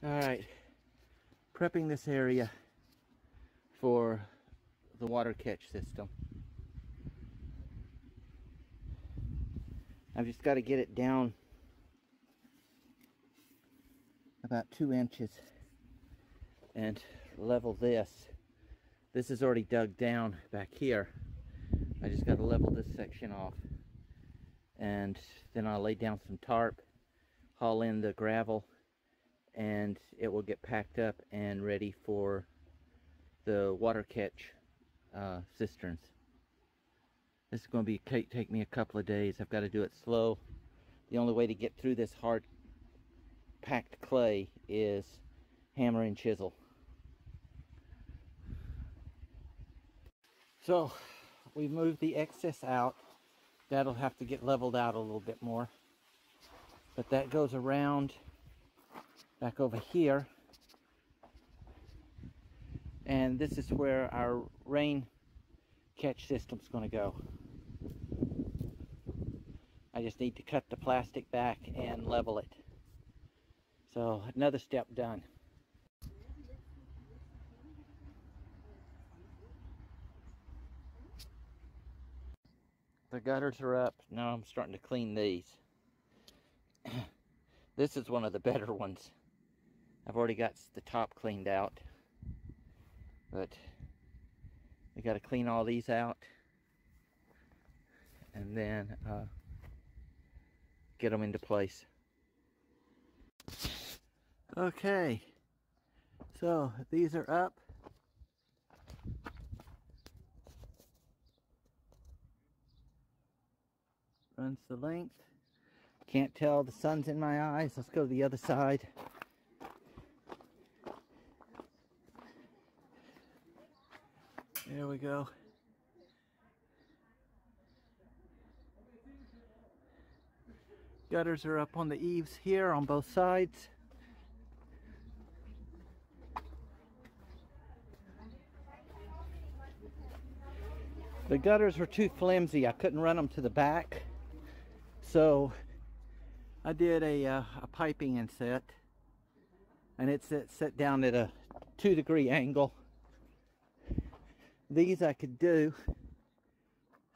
Alright, prepping this area for the water catch system. I've just got to get it down about 2 inches and level this. This is already dug down back here. I just got to level this section off, and then I'll lay down some tarp, haul in the gravel, and it will get packed up and ready for the water catch cisterns. This is going to take me a couple of days. I've got to do it slow. The only way to get through this hard packed clay is hammer and chisel. So we've moved the excess out. That'll have to get leveled out a little bit more. But that goes around back over here. And this is where our rain catch system's going to go. I just need to cut the plastic back and level it. So another step done. The gutters are up. Now I'm starting to clean these. This is one of the better ones. I've already got the top cleaned out, but we got to clean all these out and then get them into place. Okay, so these are up. Runs the length. Can't tell, the sun's in my eyes. Let's go to the other side. There we go. Gutters are up on the eaves here on both sides. The gutters were too flimsy. I couldn't run them to the back. So I did a piping inset, and it's set down at a 2-degree angle. These I could do,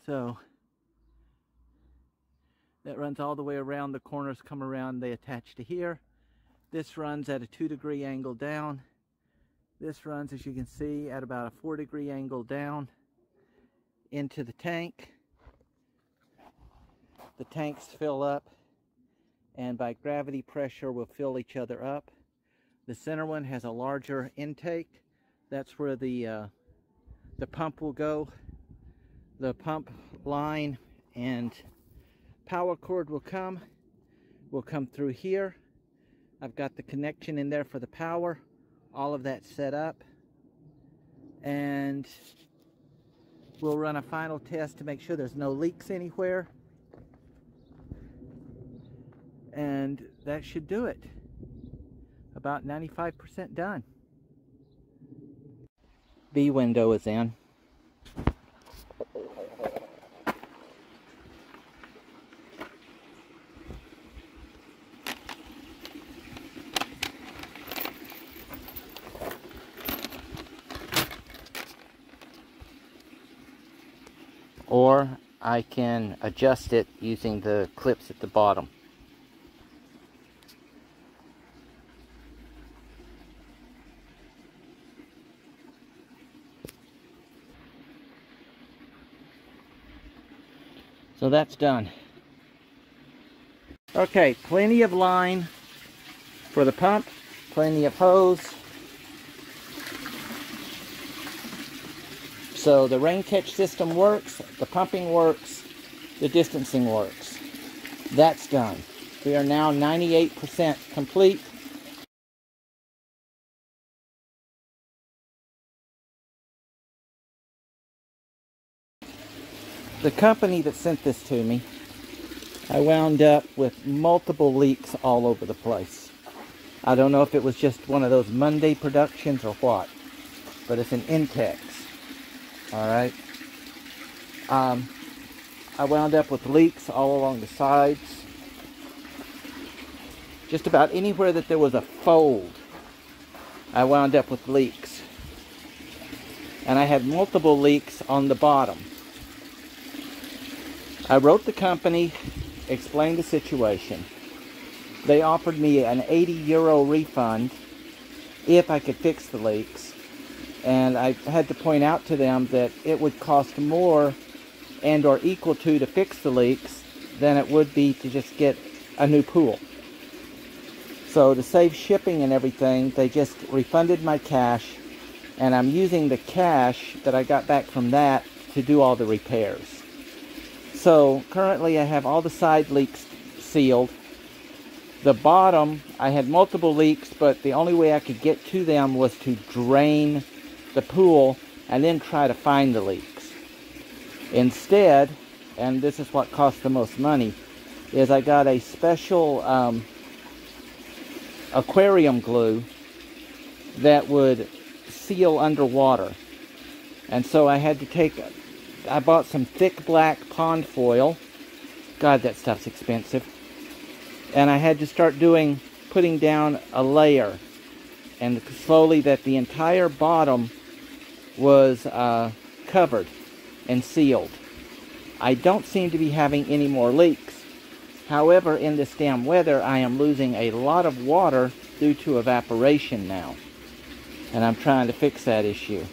so that runs all the way around. The corners come around, they attach to here. This runs at a 2-degree angle down. This runs, as you can see, at about a 4-degree angle down into the tank. The tanks fill up, and by gravity pressure will fill each other up. The center one has a larger intake. That's where the pump will go. The pump line and power cord will come through here. I've got the connection in there for the power. All of that set up, and we'll run a final test to make sure there's no leaks anywhere, and that should do it. About 95% done. B window is in. Or I can adjust it using the clips at the bottom. So that's done. Okay, plenty of line for the pump, plenty of hose. So the rain catch system works, the pumping works, the distancing works. That's done. We are now 98% complete. The company that sent this to me, I wound up with multiple leaks all over the place. I don't know if it was just one of those Monday productions or what, but it's an Intex. Alright. I wound up with leaks all along the sides. Just about anywhere that there was a fold I wound up with leaks. And I had multiple leaks on the bottom. I wrote the company, explained the situation. They offered me an €80 refund if I could fix the leaks. And I had to point out to them that it would cost more and or equal to fix the leaks than it would be to just get a new pool. So to save shipping and everything, they just refunded my cash, and I'm using the cash that I got back from that to do all the repairs. So currently I have all the side leaks sealed. The bottom, I had multiple leaks, but the only way I could get to them was to drain the pool and then try to find the leaks. Instead, and this is what cost the most money, is I got a special aquarium glue that would seal underwater. And so I bought some thick black pond foil. God, that stuff's expensive. And I had to start putting down a layer, and slowly that the entire bottom was covered and sealed. I don't seem to be having any more leaks. However, in this damn weather, I am losing a lot of water due to evaporation now. And I'm trying to fix that issue.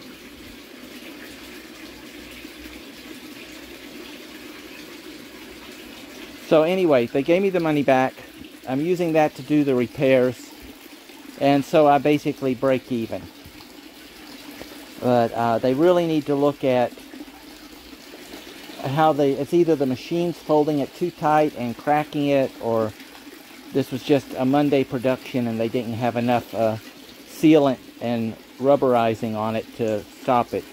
So anyway, they gave me the money back. I'm using that to do the repairs. And so I basically break even. But they really need to look at how it's either the machine's folding it too tight and cracking it, or this was just a Monday production and they didn't have enough sealant and rubberizing on it to stop it.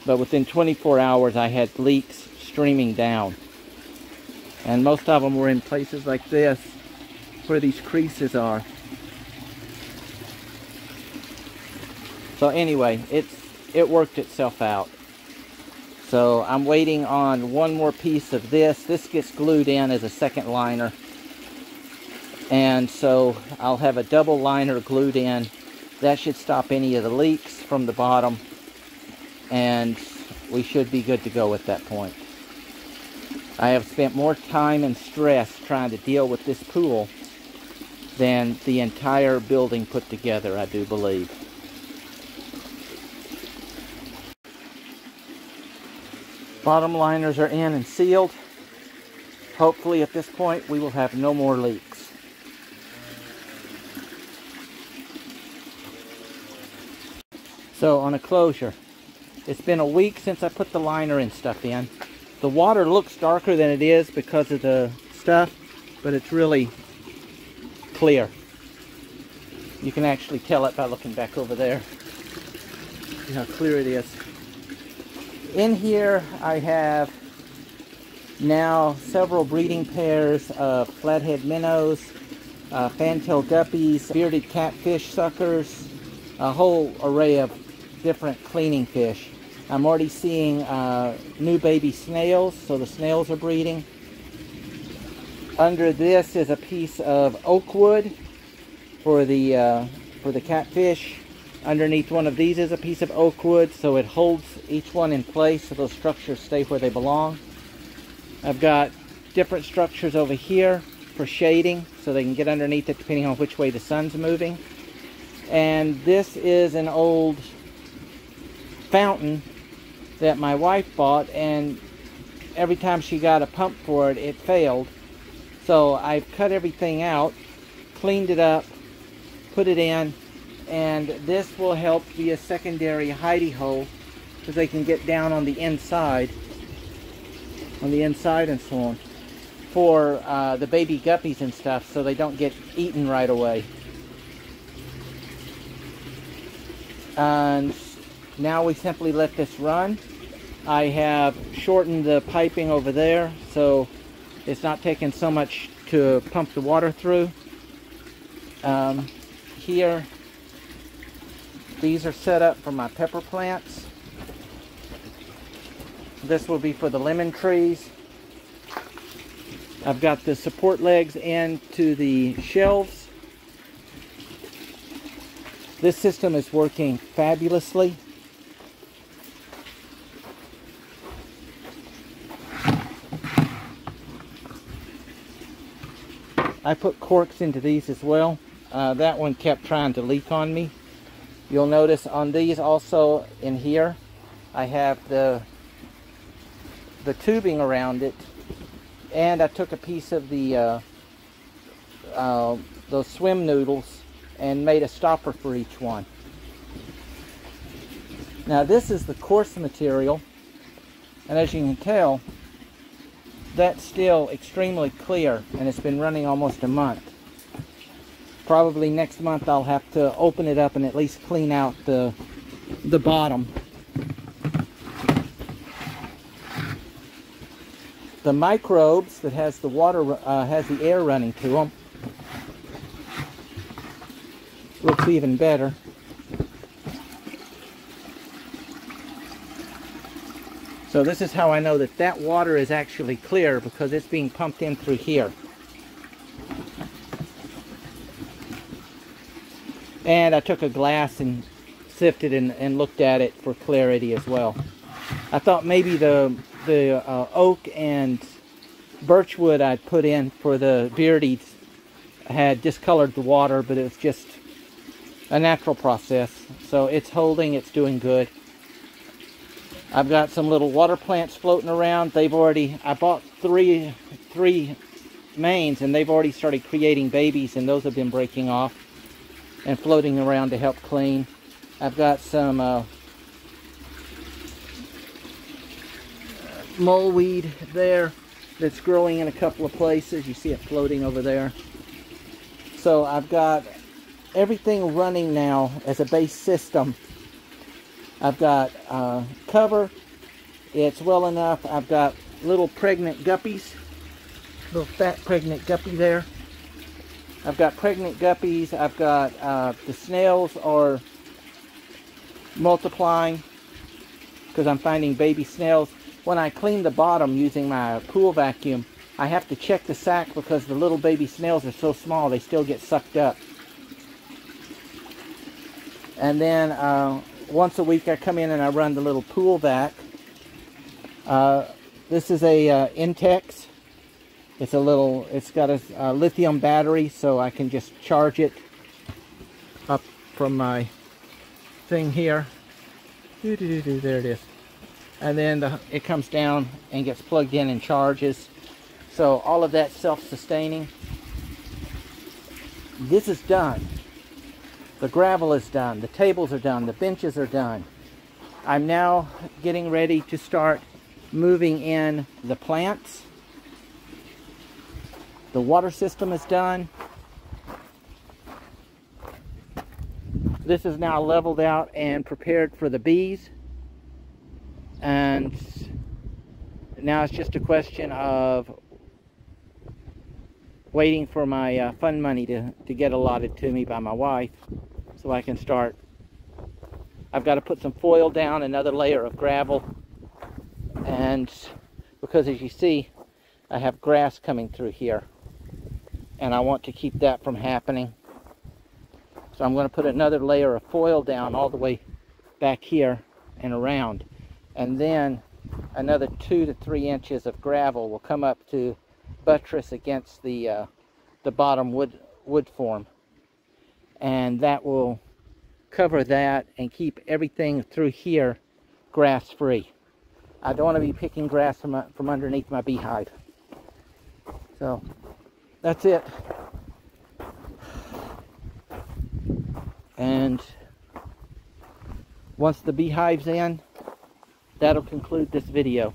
But within 24 hours I had leaks streaming down. And most of them were in places like this, where these creases are. So anyway, it worked itself out. So I'm waiting on one more piece of this. This gets glued in as a second liner. And so I'll have a double liner glued in. That should stop any of the leaks from the bottom. And we should be good to go at that point. I have spent more time and stress trying to deal with this pool than the entire building put together, I do believe. Bottom liners are in and sealed. Hopefully at this point we will have no more leaks. So on a closure, it's been a week since I put the liner and stuff in. The water looks darker than it is because of the stuff, but it's really clear. You can actually tell it by looking back over there. See how clear it is. In here I have now several breeding pairs of flathead minnows, fantail guppies, bearded catfish suckers, a whole array of different cleaning fish. I'm already seeing new baby snails, so the snails are breeding. Under this is a piece of oak wood for the catfish. Underneath one of these is a piece of oak wood, so it holds each one in place so those structures stay where they belong. I've got different structures over here for shading so they can get underneath it depending on which way the sun's moving. And this is an old fountain that my wife bought, and every time she got a pump for it, it failed. So I've cut everything out, cleaned it up, put it in, and this will help be a secondary hidey hole because they can get down on the inside and so on, for the baby guppies and stuff, so they don't get eaten right away. And now we simply let this run. I have shortened the piping over there so it's not taking so much to pump the water through. Here, these are set up for my pepper plants. This will be for the lemon trees. I've got the support legs into the shelves. This system is working fabulously. I put corks into these as well. That one kept trying to leak on me. You'll notice on these also in here, I have the tubing around it, and I took a piece of the those swim noodles and made a stopper for each one. Now this is the coarse material, and as you can tell, that's still extremely clear, and it's been running almost a month. Probably next month I'll have to open it up and at least clean out the bottom. The microbes that has the water, has the air running to them, looks even better. So this is how I know that that water is actually clear, because it's being pumped in through here. And I took a glass and sifted and looked at it for clarity as well. I thought maybe the oak and birchwood I'd put in for the beardies had discolored the water, but it was just a natural process. So it's holding, it's doing good. I've got some little water plants floating around. They've already, I bought three mains, and they've already started creating babies, and those have been breaking off and floating around to help clean. I've got some moleweed there that's growing in a couple of places. You see it floating over there. So I've got everything running now as a base system. I've got cover. It's well enough. I've got little pregnant guppies. Little fat pregnant guppy there. I've got pregnant guppies. I've got the snails are multiplying because I'm finding baby snails. When I clean the bottom using my pool vacuum, I have to check the sack because the little baby snails are so small they still get sucked up. And then once a week I come in and I run the little pool vac. This is a Intex. It's it's got a lithium battery, so I can just charge it up from my thing here. There it is. And then it comes down and gets plugged in and charges. So all of that's self-sustaining. This is done. The gravel is done. The tables are done. The benches are done. I'm now getting ready to start moving in the plants. The water system is done. This is now leveled out and prepared for the bees. And now it's just a question of waiting for my fund money to get allotted to me by my wife, so I can start. I've got to put some foil down, another layer of gravel, and because as you see, I have grass coming through here, and I want to keep that from happening. So I'm going to put another layer of foil down all the way back here and around, and then another 2 to 3 inches of gravel will come up to buttress against the bottom wood form, and that will cover that and keep everything through here grass free. I don't want to be picking grass from underneath my beehive. So that's it. And once the beehive's in, that'll conclude this video.